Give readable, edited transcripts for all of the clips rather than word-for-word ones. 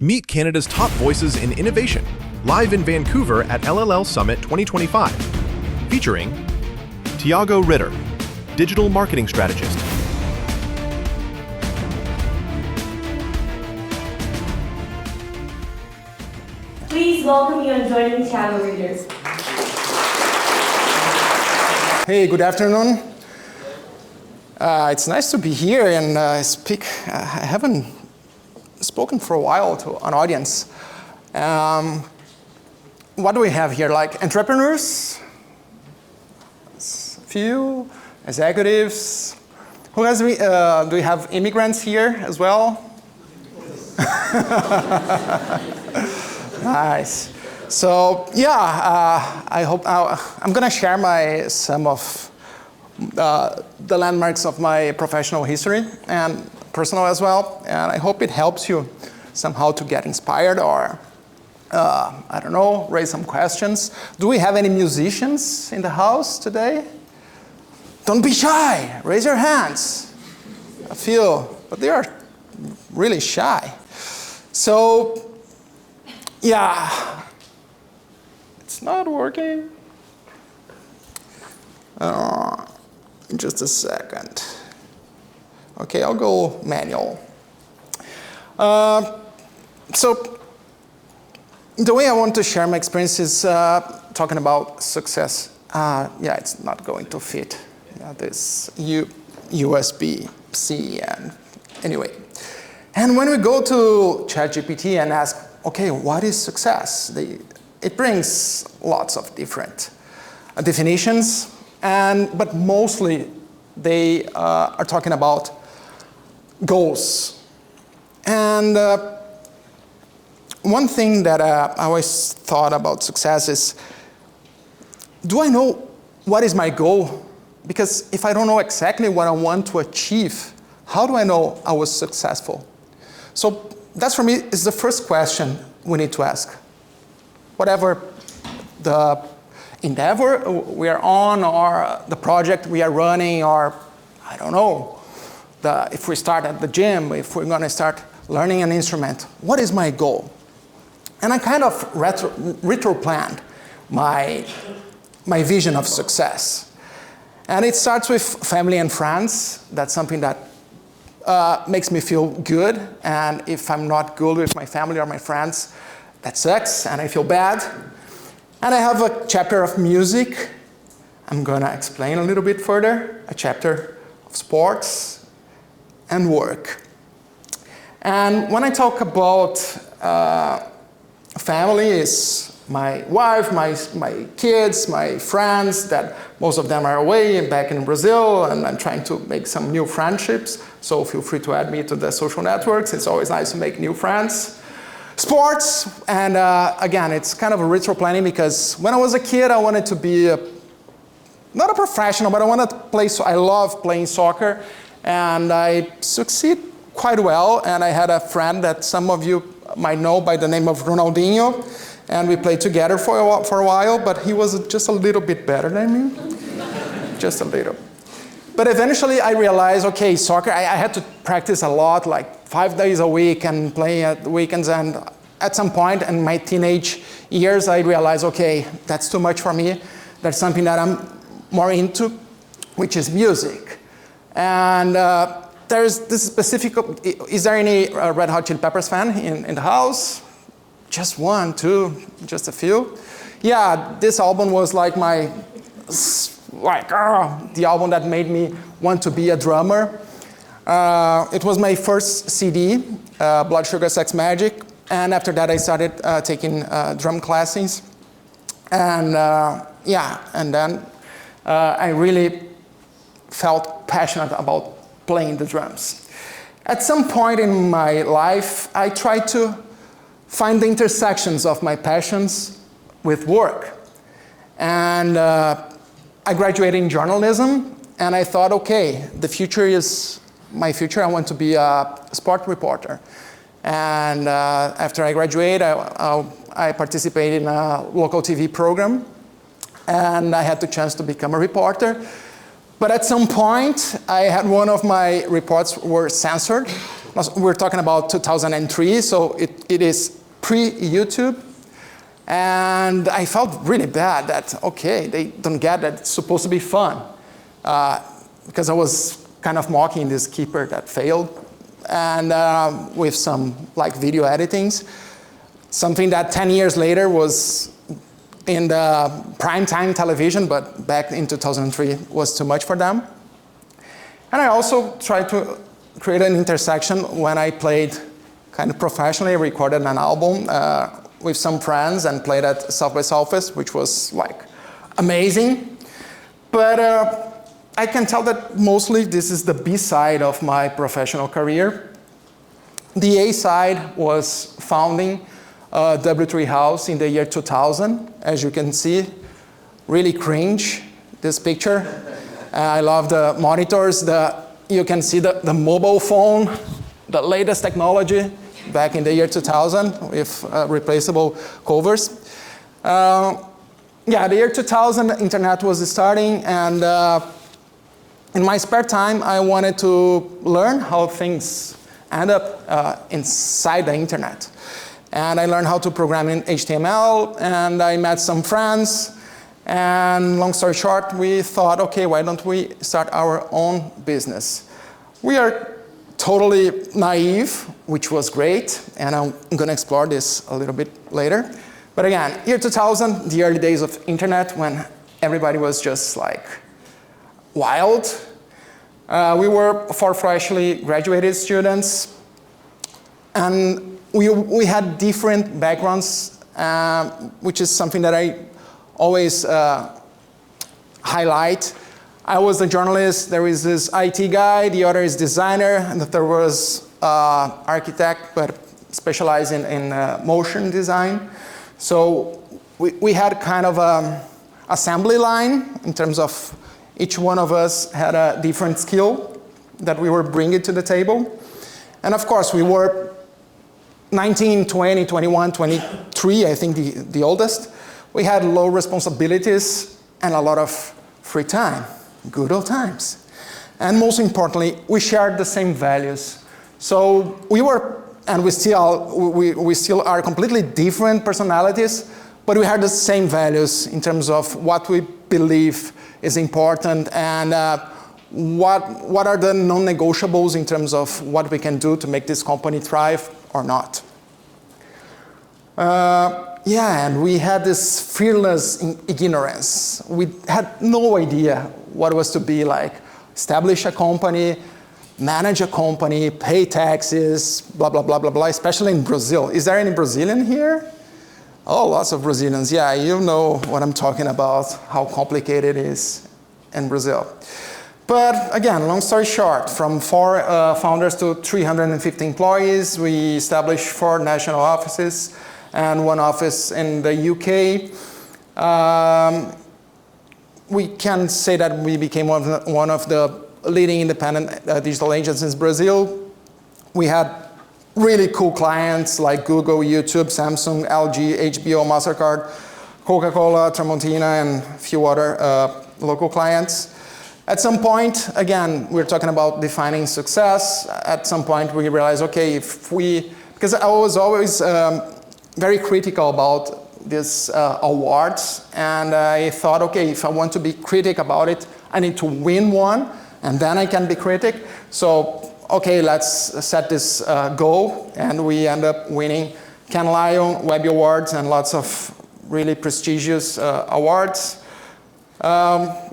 Meet Canada's top voices in innovation, live in Vancouver at LLLSummit 2025. Featuring Tiago Ritter, digital marketing strategist. Please welcome you and joining Tiago Ritter. Hey, good afternoon. It's nice to be here and speak. I haven't spoken for a while to an audience. What do we have here? Like entrepreneurs, a few executives. Who has? Do we have immigrants here as well? Nice. So yeah, I hope I'm gonna share some of the landmarks of my professional history and personal as well, and I hope it helps you somehow to get inspired or I don't know, raise some questions. Do we have any musicians in the house today? Don't be shy. Raise your hands. A few, but they are really shy. So yeah, it's not working. Just a second. Okay, I'll go manual. So the way I want to share my experience is talking about success. Yeah, it's not going to fit. Yeah, this USB-C and anyway. And when we go to ChatGPT and ask, okay, what is success? It brings lots of different definitions, but mostly they are talking about goals. And one thing that I always thought about success is, do I know what is my goal? Because if I don't know exactly what I want to achieve, how do I know I was successful? So that's, for me, is the first question we need to ask. Whatever the endeavor we are on, or the project we are running, or I don't know, if we start at the gym, if we're gonna start learning an instrument, what is my goal? And I kind of retro-planned my vision of success. And it starts with family and friends. That's something that makes me feel good. And if I'm not good with my family or my friends, that sucks and I feel bad. And I have a chapter of music. I'm gonna explain a little bit further. A chapter of sports and work. And when I talk about family, is my wife, my kids, my friends, that most of them are away and back in Brazil, and I'm trying to make some new friendships, so feel free to add me to the social networks. It's always nice to make new friends. Sports, and again, it's kind of a retro planning, because when I was a kid, I wanted to be not a professional, but I wanted to play, so I love playing soccer, and I succeed quite well, and I had a friend that some of you might know by the name of Ronaldinho, and we played together for a while, but he was just a little bit better than me, just a little. But eventually I realized, okay, soccer, I had to practice a lot, like 5 days a week and play at the weekends, and at some point in my teenage years, I realized, okay, that's too much for me. That's something that I'm more into, which is music. And there's this specific, is there any Red Hot Chili Peppers fan in the house? Just one, two, just a few? Yeah, this album was like the album that made me want to be a drummer. It was my first CD, Blood Sugar Sex Magic, and after that I started taking drum classes. And yeah, and then I really felt passionate about playing the drums. At some point in my life, I tried to find the intersections of my passions with work. And I graduated in journalism, and I thought, okay, the future is my future. I want to be a sport reporter. And after I graduated, I participated in a local TV program, and I had the chance to become a reporter. But at some point, I had one of my reports were censored we're talking about 2003, so it is pre-YouTube. And I felt really bad that, okay, they don't get that it's supposed to be fun. Because I was kind of mocking this keeper that failed. And with some like video editings, something that 10 years later was in the primetime television, but back in 2003 was too much for them. And I also tried to create an intersection when I played kind of professionally, recorded an album with some friends and played at South by Southwest, which was like amazing. But I can tell that mostly this is the B side of my professional career. The A side was founding W3 House in the year 2000. As you can see, really cringe, this picture. I love the monitors. You can see the mobile phone, the latest technology back in the year 2000 with replaceable covers. Yeah, the year 2000, the internet was starting, and in my spare time, I wanted to learn how things end up inside the internet. And I learned how to program in HTML, and I met some friends. And long story short, we thought, okay, why don't we start our own business? We are totally naive, which was great, and I'm going to explore this a little bit later. But again, year 2000, the early days of internet, when everybody was just like wild. We were 4 freshly graduated students, and we had different backgrounds, which is something that I always highlight. I was a journalist, there is this IT guy, the other is designer, and the third was architect, but specialized in motion design. So we had kind of an assembly line in terms of each one of us had a different skill that we were bringing to the table. And of course, we were 19, 20, 21, 23, I think the oldest. We had low responsibilities and a lot of free time, good old times. And most importantly, we shared the same values. So we were, and we still are completely different personalities, but we had the same values in terms of what we believe is important and what are the non-negotiables in terms of what we can do to make this company thrive or not. Yeah, and we had this fearless ignorance. We had no idea what it was to be like, establish a company, manage a company, pay taxes, blah, blah, blah, blah, blah, especially in Brazil. Is there any Brazilian here? Oh, lots of Brazilians. Yeah, you know what I'm talking about, how complicated it is in Brazil. But again, long story short, from 4 founders to 350 employees, we established 4 national offices and 1 office in the UK. We can say that we became one of the leading independent digital agencies in Brazil. We had really cool clients like Google, YouTube, Samsung, LG, HBO, MasterCard, Coca-Cola, Tramontina, and a few other local clients. At some point, again, we're talking about defining success. At some point, we realized, okay, because I was always very critical about these awards, and I thought, okay, if I want to be critic about it, I need to win one, and then I can be critic. So, okay, let's set this goal, and we end up winning Cannes Lion, Webby Awards, and lots of really prestigious awards.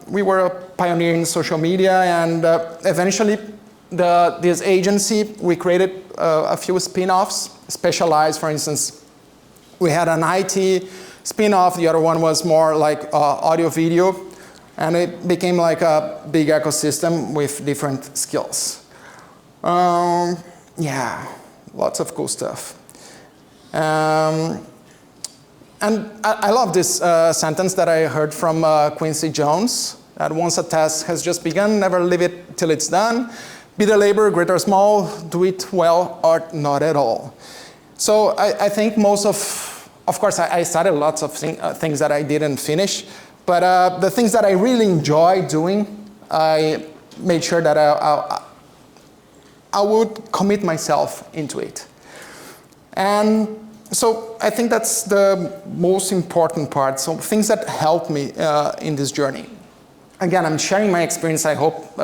We were a pioneer in social media, and eventually this agency, we created a few spin-offs, specialized, for instance, we had an IT spin-off, the other one was more like audio video, and it became like a big ecosystem with different skills. Yeah, lots of cool stuff. And I love this sentence that I heard from Quincy Jones, that once a task has just begun, never leave it till it's done. Be the labor, great or small, do it well or not at all. So I think most of course, I started lots of things that I didn't finish, but the things that I really enjoy doing, I made sure that I would commit myself into it. And so I think that's the most important part. So things that helped me in this journey. Again, I'm sharing my experience. I hope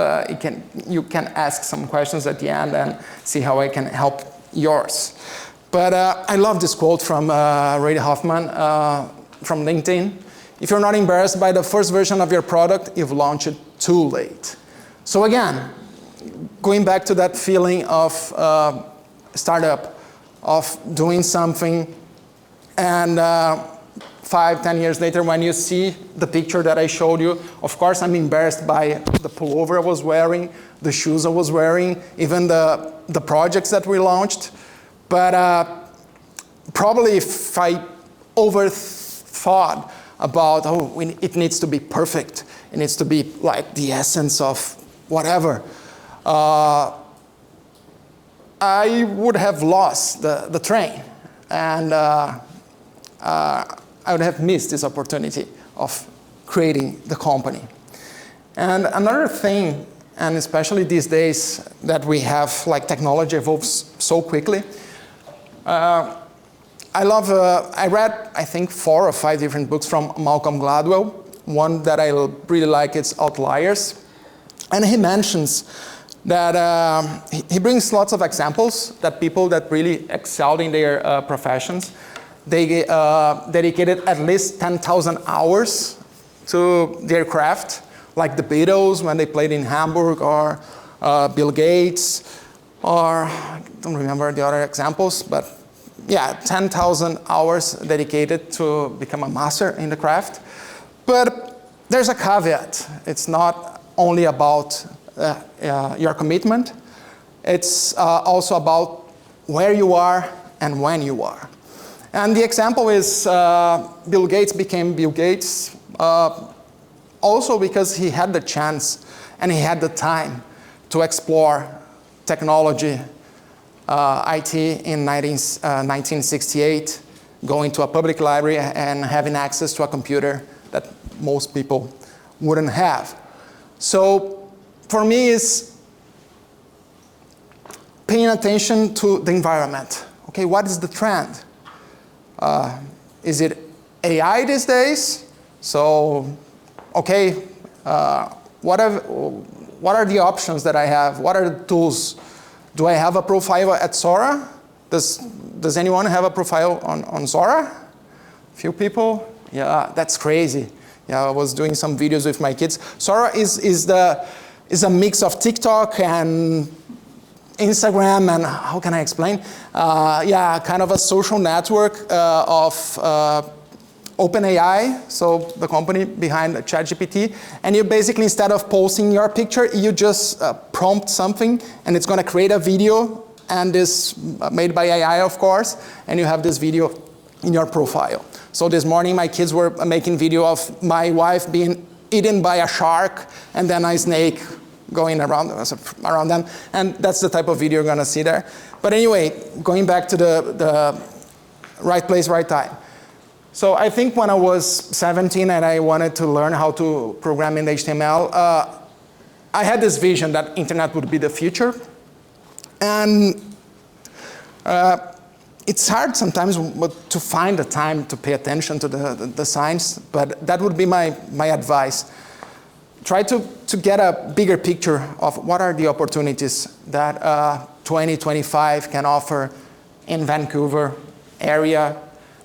you can ask some questions at the end and see how I can help yours. But I love this quote from Reid Hoffman from LinkedIn. If you're not embarrassed by the first version of your product, you've launched it too late. So again, going back to that feeling of startup, of doing something, and 5-10 years later, when you see the picture that I showed you, of course I'm embarrassed by the pullover I was wearing, the shoes I was wearing, even the projects that we launched. But probably if I overthought about, it needs to be perfect, it needs to be like the essence of whatever, I would have lost the train, and I would have missed this opportunity of creating the company. And another thing, and especially these days that we have, like, technology evolves so quickly, I read, I think, 4 or 5 different books from Malcolm Gladwell. One that I really like is Outliers. And he mentions that he brings lots of examples that people that really excelled in their professions, they dedicated at least 10,000 hours to their craft, like the Beatles when they played in Hamburg, or Bill Gates, or I don't remember the other examples, but yeah, 10,000 hours dedicated to become a master in the craft. But there's a caveat. It's not only about your commitment. It's also about where you are and when you are. And the example is Bill Gates became Bill Gates also because he had the chance and he had the time to explore technology, IT in 1968, going to a public library and having access to a computer that most people wouldn't have. So for me, it's paying attention to the environment. Okay, what is the trend? Is it AI these days? So, okay, what are the options that I have? What are the tools? Do I have a profile at Sora? Does anyone have a profile on Sora? Few people? Yeah, that's crazy. Yeah, I was doing some videos with my kids. Sora is a mix of TikTok and Instagram, and how can I explain? Yeah, kind of a social network of OpenAI, so the company behind ChatGPT. And you basically, instead of posting your picture, you just prompt something, and it's going to create a video, and this made by AI, of course, and you have this video in your profile. So this morning, my kids were making video of my wife being eaten by a shark, and then a snake going around them, and that's the type of video you're going to see there. But anyway, going back to the right place, right time. So I think when I was 17 and I wanted to learn how to program in HTML, I had this vision that internet would be the future. And it's hard sometimes to find the time to pay attention to the science, but that would be my advice. Try to get a bigger picture of what are the opportunities that 2025 can offer in Vancouver area,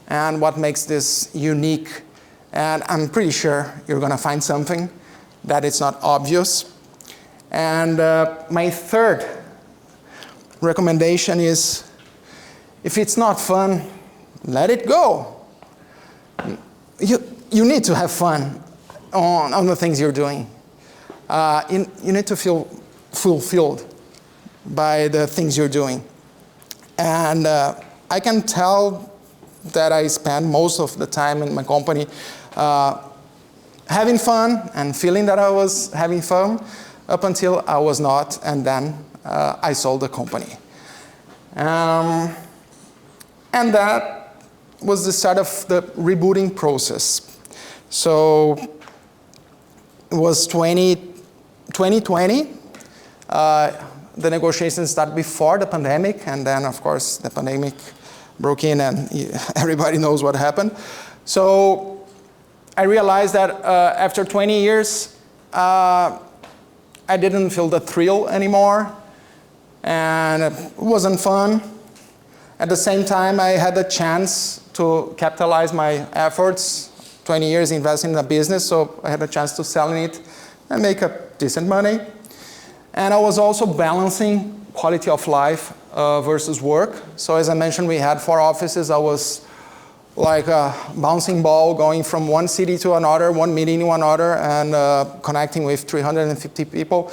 and what makes this unique. And I'm pretty sure you're going to find something that it's not obvious. And my third recommendation is, if it's not fun, let it go. You need to have fun on the things you're doing. You need to feel fulfilled by the things you're doing. And I can tell that I spend most of the time in my company having fun and feeling that I was having fun up until I was not, and then I sold the company. And that was the start of the rebooting process. So it was 2020. the negotiations started before the pandemic, and then of course the pandemic broke in and everybody knows what happened. So I realized that after 20 years, I didn't feel the thrill anymore, and it wasn't fun. At the same time, I had the chance to capitalize my efforts, 20 years investing in a business, so I had a chance to sell it and make a decent money. And I was also balancing quality of life versus work. So as I mentioned, we had 4 offices. I was like a bouncing ball going from one city to another, one meeting to another, and connecting with 350 people.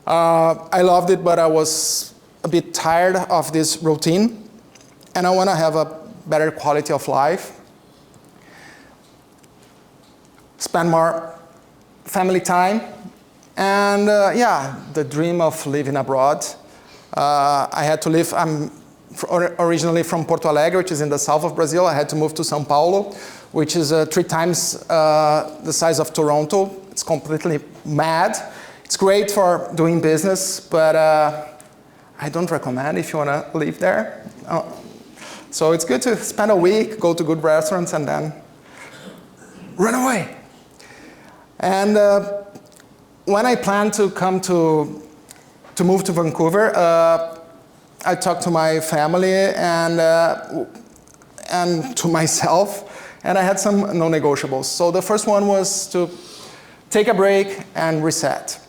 I loved it, but I was a bit tired of this routine, and I want to have a better quality of life, spend more family time, and yeah, the dream of living abroad. I had to live, I'm originally from Porto Alegre, which is in the south of Brazil. I had to move to São Paulo, which is 3 times the size of Toronto. It's completely mad. It's great for doing business, but I don't recommend if you want to live there. So it's good to spend a week, go to good restaurants, and then run away. And when I planned to come to move to Vancouver, I talked to my family and to myself, and I had some non-negotiables. So the first one was to take a break and reset.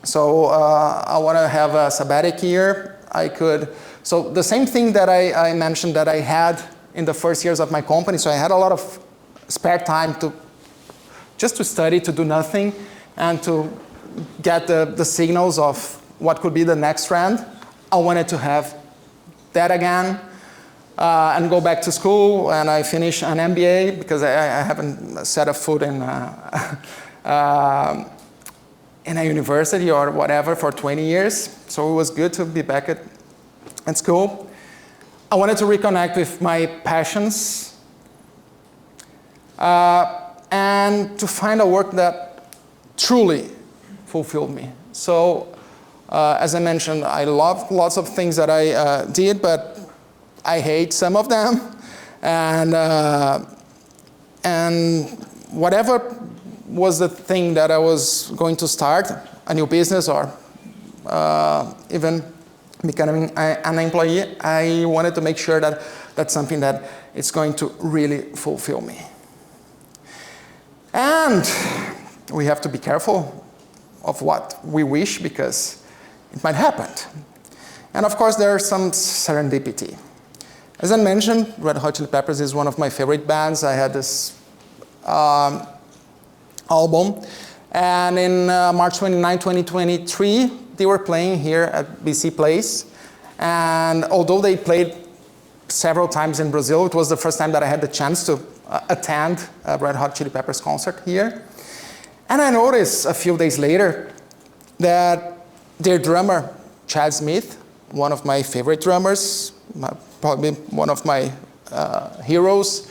So I want to have a sabbatic year. So the same thing that I mentioned that I had in the first years of my company. So I had a lot of spare time just to study, to do nothing, and to get the signals of what could be the next trend. I wanted to have that again and go back to school, and I finished an MBA because I haven't set a foot in a university or whatever for 20 years. So it was good to be back at school. I wanted to reconnect with my passions and to find a work that truly fulfilled me. So as I mentioned, I love lots of things that I did, but I hate some of them. And whatever was the thing that I was going to start, a new business or even becoming an employee, I wanted to make sure that that's something that it's going to really fulfill me. And we have to be careful of what we wish, because it might happen. And of course, there's some serendipity. As I mentioned, Red Hot Chili Peppers is one of my favorite bands. I had this album, and in March 29, 2023, they were playing here at BC Place. And although they played several times in Brazil, it was the first time that I had the chance to attend a Red Hot Chili Peppers concert here. And I noticed a few days later that their drummer, Chad Smith, one of my favorite drummers, probably one of my heroes,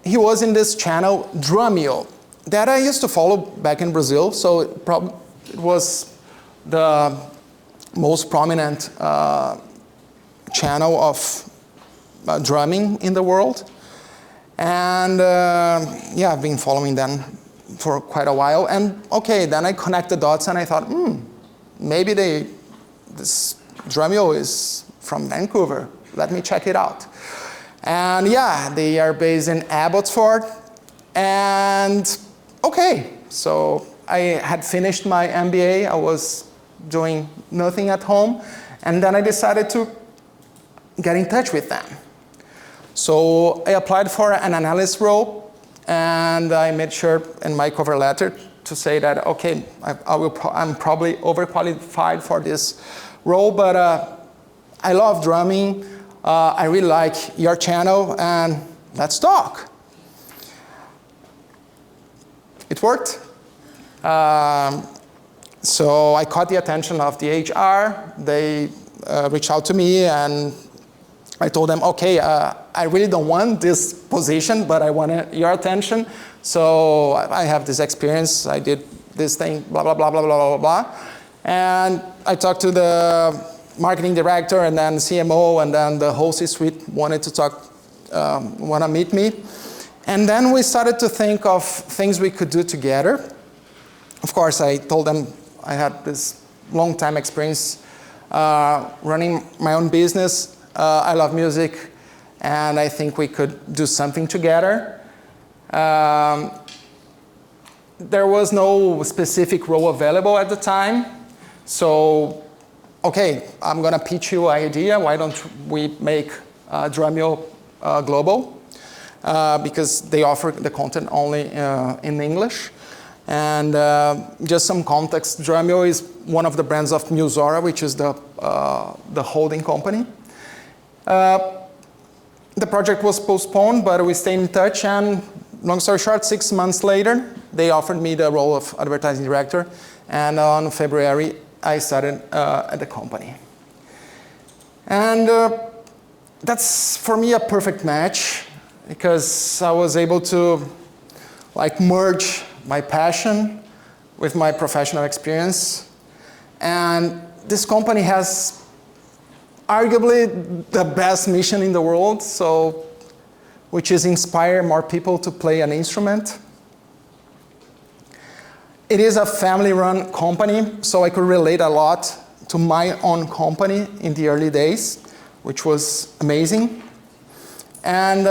he was in this channel, Drumeo, that I used to follow back in Brazil. So it was the most prominent channel of drumming in the world. And yeah, I've been following them for quite a while. And okay, then I connect the dots and I thought, maybe this Drumeo is from Vancouver. Let me check it out. And yeah, they are based in Abbotsford. And okay, so I had finished my MBA. I was doing nothing at home. And then I decided to get in touch with them. So I applied for an analyst role, and I made sure in my cover letter to say that, okay, I'm probably overqualified for this role, but I love drumming. I really like your channel, and let's talk. It worked. So I caught the attention of the HR. They reached out to me, and I told them, okay, I really don't want this position, but I want your attention. So I have this experience. I did this thing, blah, blah, blah, blah, blah, blah, blah. And I talked to the marketing director and then CMO, and then the whole C-suite wanted to meet me. And then we started to think of things we could do together. Of course, I told them I had this long time experience running my own business. I love music, and I think we could do something together. There was no specific role available at the time. So, okay, I'm going to pitch you an idea. Why don't we make Drumeo global? Because they offer the content only in English. And just some context, Drumeo is one of the brands of Musora, which is the holding company. The project was postponed, but we stayed in touch, and long story short, 6 months later, they offered me the role of advertising director, and on February, I started at the company. And that's, for me, a perfect match, because I was able to merge my passion with my professional experience. And this company has arguably the best mission in the world, which is inspire more people to play an instrument. It is a family-run company, so I could relate a lot to my own company in the early days, which was amazing. And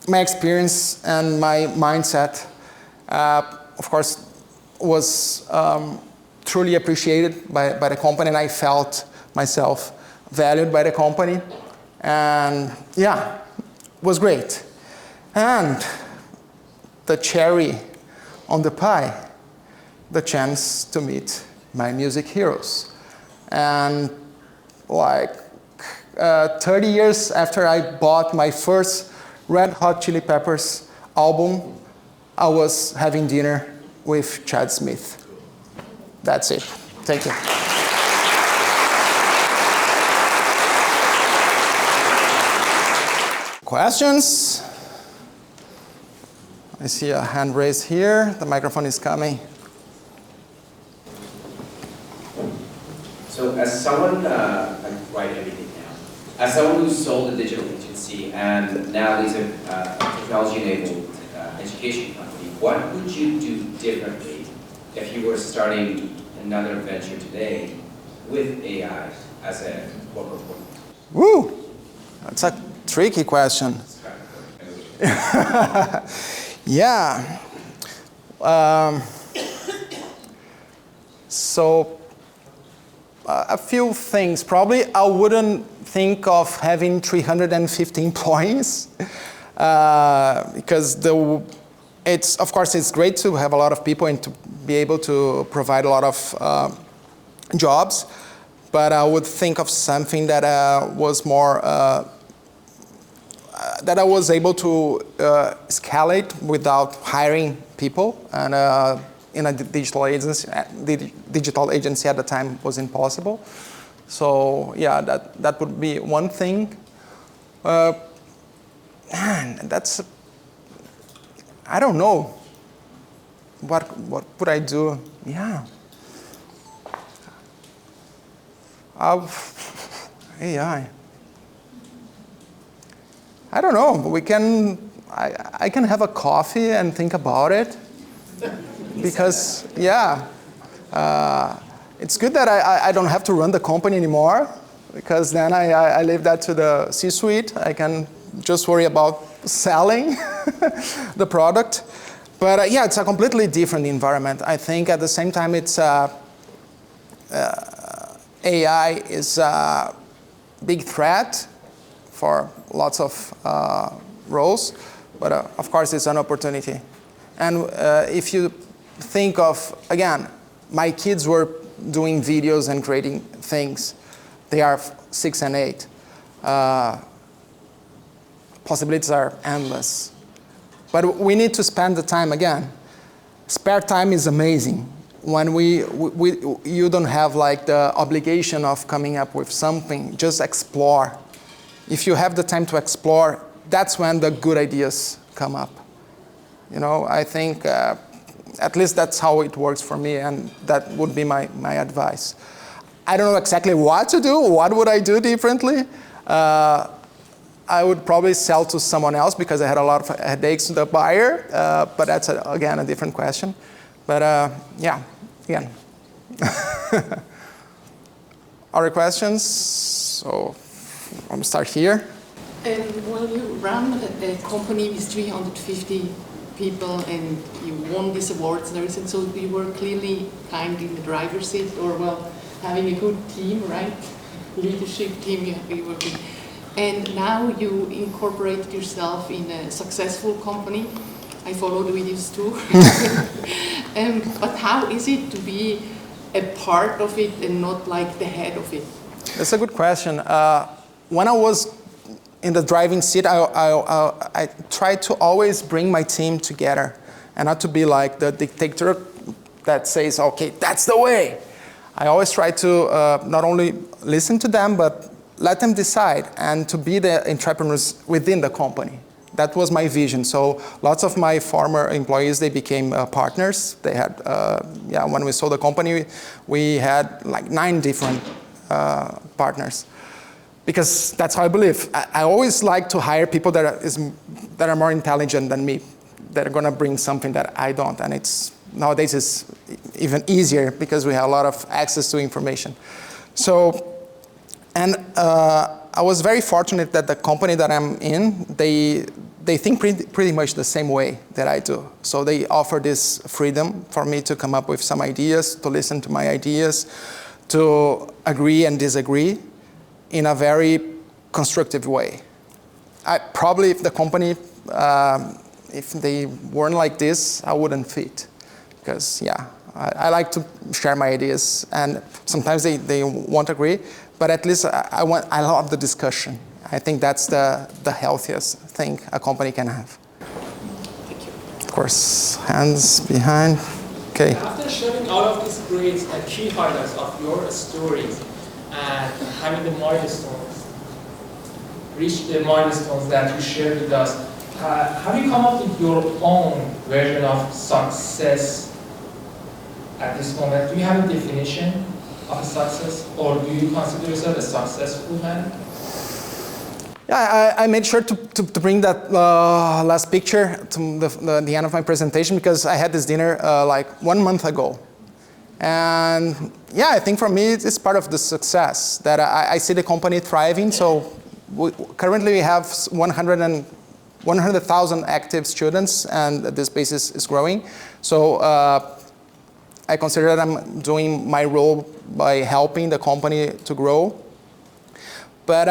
my experience and my mindset, of course, was truly appreciated by the company, and I felt myself valued by the company. And yeah, it was great. And the cherry on the pie, the chance to meet my music heroes. And 30 years after I bought my first Red Hot Chili Peppers album, I was having dinner with Chad Smith. That's it. Thank you. Questions? I see a hand raised here. The microphone is coming. So as someone, I write everything now, as someone who sold a digital agency and now leads a technology-enabled education company, what would you do differently if you were starting another venture today with AI as a corporate point? Woo! That's a tricky question. Yeah. So a few things. Probably I wouldn't think of having 350 employees because of course it's great to have a lot of people and to be able to provide a lot of jobs, but I would think of something that was more that I was able to escalate without hiring people, and in a digital agency at the time was impossible. So yeah, that would be one thing. Man, that's, I don't know. What would I do? Yeah. AI. I don't know. I can have a coffee and think about it. Because, yeah, it's good that I don't have to run the company anymore, because then I leave that to the C-suite. I can just worry about selling the product. But yeah, it's a completely different environment. I think at the same time, it's AI is a big threat for lots of roles, but of course it's an opportunity. And if you think of, again, my kids were doing videos and creating things. They are 6 and 8. Possibilities are endless. But we need to spend the time again. Spare time is amazing. When you don't have like the obligation of coming up with something, just explore. If you have the time to explore, that's when the good ideas come up. You know, I think at least that's how it works for me, and that would be my advice. I don't know exactly what to do. What would I do differently? I would probably sell to someone else because I had a lot of headaches to the buyer, but that's, again, a different question. But yeah, again. Other questions? So I'm going to start here. Well, you run a company with 350 people and you won these awards and everything, so you were clearly kind in the driver's seat, or well, having a good team, right? Leadership team you work with. And now you incorporate yourself in a successful company. I follow the videos too. But how is it to be a part of it and not like the head of it? That's a good question. When I was in the driving seat, I tried to always bring my team together and not to be like the dictator that says, okay, that's the way. I always try to not only listen to them, but let them decide and to be the entrepreneurs within the company. That was my vision. So lots of my former employees, they became partners. They had, when we sold the company, we had like 9 different partners. Because that's how I believe. I always like to hire people that are more intelligent than me, that are going to bring something that I don't. And nowadays it's even easier because we have a lot of access to information. So, and I was very fortunate that the company that I'm in, they think pretty much the same way that I do. So they offer this freedom for me to come up with some ideas, to listen to my ideas, to agree and disagree in a very constructive way. Probably if the company, if they weren't like this, I wouldn't fit. Because I like to share my ideas, and sometimes they won't agree, but at least I love the discussion. I think that's the healthiest thing a company can have. Thank you. Of course, hands behind. Okay. After sharing all of these great key highlights of your stories and having the milestones, reach the milestones that you shared with us, have you come up with your own version of success at this moment? Do you have a definition of success, or do you consider yourself a successful man? Yeah, I made sure to bring that last picture to the end of my presentation because I had this dinner like 1 month ago. And yeah, I think for me it's part of the success that I see the company thriving. So currently we have 100,000 active students, and this base is growing. So I consider that I'm doing my role by helping the company to grow. But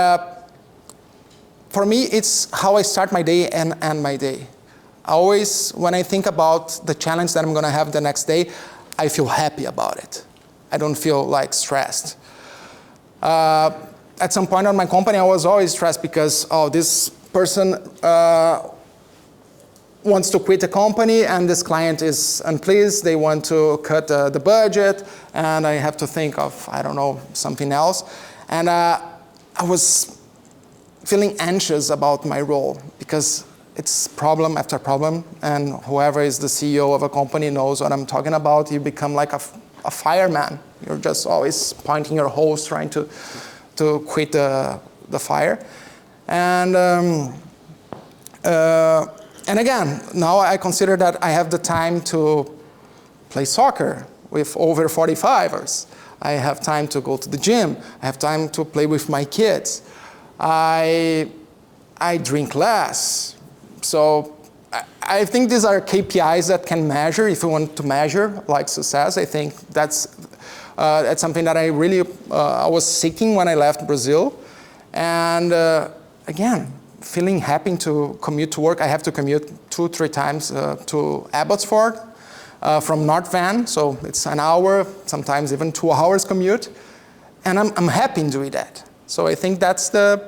for me, it's how I start my day and end my day. Always, when I think about the challenge that I'm going to have the next day, I feel happy about it. I don't feel like stressed. At some point on my company, I was always stressed because, this person wants to quit the company and this client is unpleased. They want to cut the budget, and I have to think of, I don't know, something else. And I was feeling anxious about my role because it's problem after problem, and whoever is the CEO of a company knows what I'm talking about. You become like a fireman. You're just always pointing your hose, trying to quit the fire. And again, now I consider that I have the time to play soccer with over 45ers. I have time to go to the gym. I have time to play with my kids. I drink less. So I think these are KPIs that can measure if you want to measure like success. I think that's something that I really I was seeking when I left Brazil. And again, feeling happy to commute to work. I have to commute 2-3 times to Abbotsford from North Van. So it's an hour, sometimes even 2 hours commute. And I'm happy in doing that. So I think that's the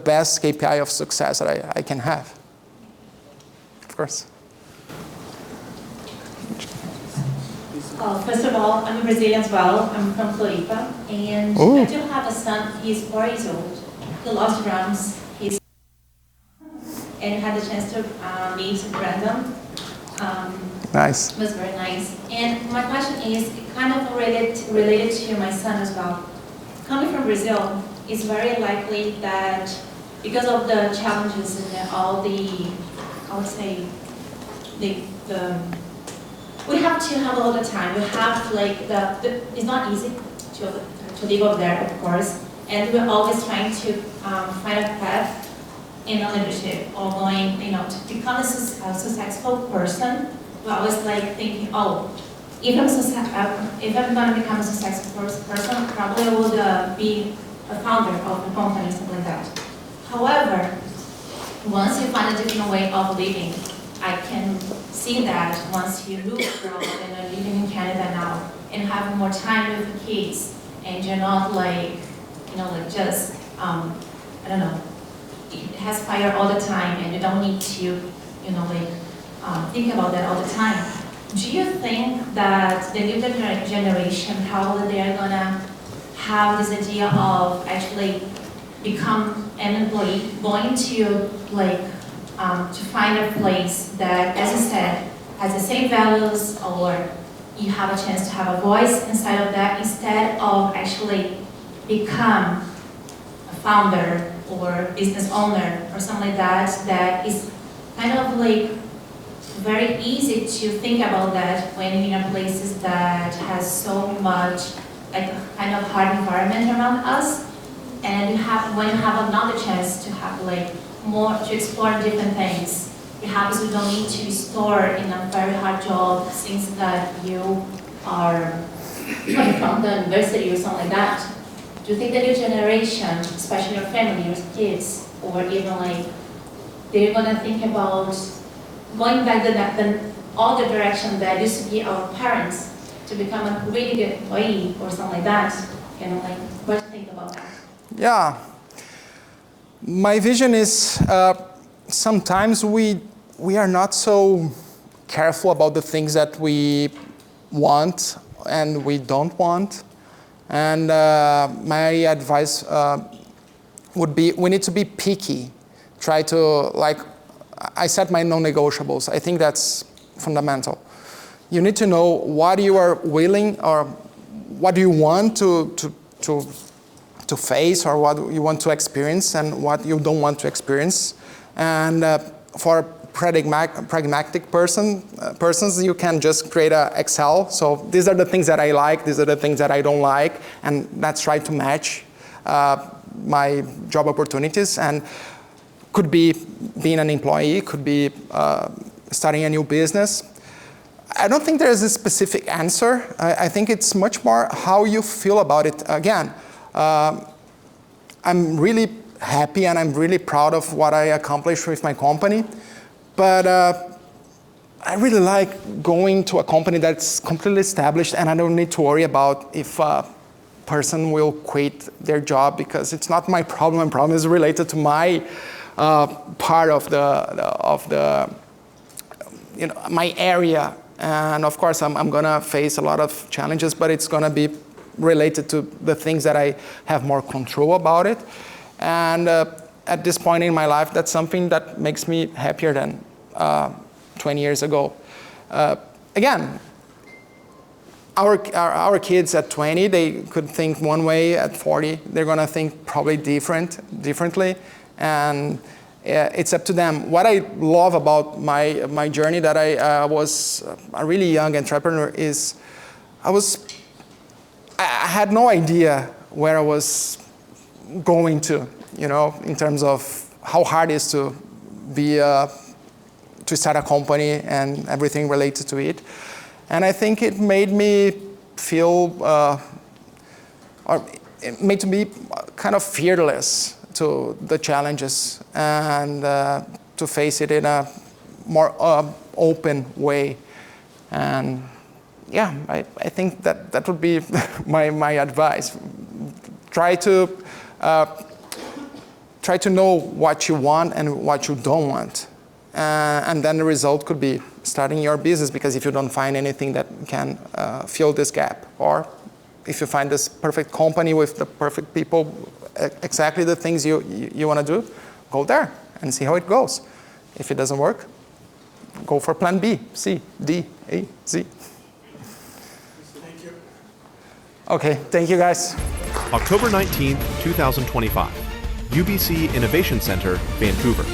best KPI of success that I can have. Of course. First of all, I'm Brazilian as well. I'm from Floripa, and Ooh. I do have a son. He's 4 years old. He loves drums. And had the chance to meet Brandon. Nice. It was very nice. And my question is kind of related to my son as well. Coming from Brazil, it's very likely that because of the challenges and all the, I would say, we have to have all the time. We have like it's not easy to live over there, of course, and we're always trying to find a path in a leadership or going, to become a successful person. We're always like thinking, oh, if I'm gonna become a successful person, probably I would be a founder of a company, something like that. However, once you find a different way of living, I can see that once you move abroad and are living in Canada now and have more time with the kids, and you're not like, just, I don't know, it has fire all the time and you don't need to, think about that all the time. Do you think that the new generation, how they are gonna have this idea of actually become an employee, going to to find a place that, as you said, has the same values, or you have a chance to have a voice inside of that, instead of actually become a founder or business owner or something like that, that is kind of like very easy to think about that when you're in places that has so much like a kind of hard environment around us, and when you have another chance to have more to explore different things, perhaps you don't need to store in a very hard job since that you are coming from the university or something like that. Do you think the new generation, especially your family, your kids, or even they're gonna think about going back the other direction that used to be our parents to become a really good employee or something like that? What do you think about that? Yeah. My vision is sometimes we are not so careful about the things that we want and we don't want. And my advice would be, we need to be picky. Try to, I set my non-negotiables. I think that's fundamental. You need to know what you are willing, or what do you want to face, or what you want to experience, and what you don't want to experience. And for pragmatic persons, you can just create an Excel. So these are the things that I like, these are the things that I don't like, and let's try to match my job opportunities. And could be being an employee, could be starting a new business. I don't think there's a specific answer. I think it's much more how you feel about it. Again, I'm really happy and I'm really proud of what I accomplished with my company. But I really like going to a company that's completely established, and I don't need to worry about if a person will quit their job, because it's not my problem. My problem is related to my part of the my area. And of course, I'm gonna face a lot of challenges, but it's gonna be related to the things that I have more control about it. And at this point in my life, that's something that makes me happier than 20 years ago. Again, our kids at 20, they could think one way. At 40, they're gonna think probably differently. And it's up to them. What I love about my journey, that I was a really young entrepreneur, is I had no idea where I was going to, in terms of how hard it is to start a company and everything related to it. And I think it made me feel, or it made me kind of fearless to the challenges, and to face it in a more open way. And yeah, I think that would be my advice. Try to know what you want and what you don't want. And then the result could be starting your business, because if you don't find anything that can fill this gap, or if you find this perfect company with the perfect people, exactly the things you want to do, go there and see how it goes. If it doesn't work, go for plan B, C, D, A, Z. Thank you. Okay, thank you guys. October 19th, 2025. UBC Innovation Center, Vancouver.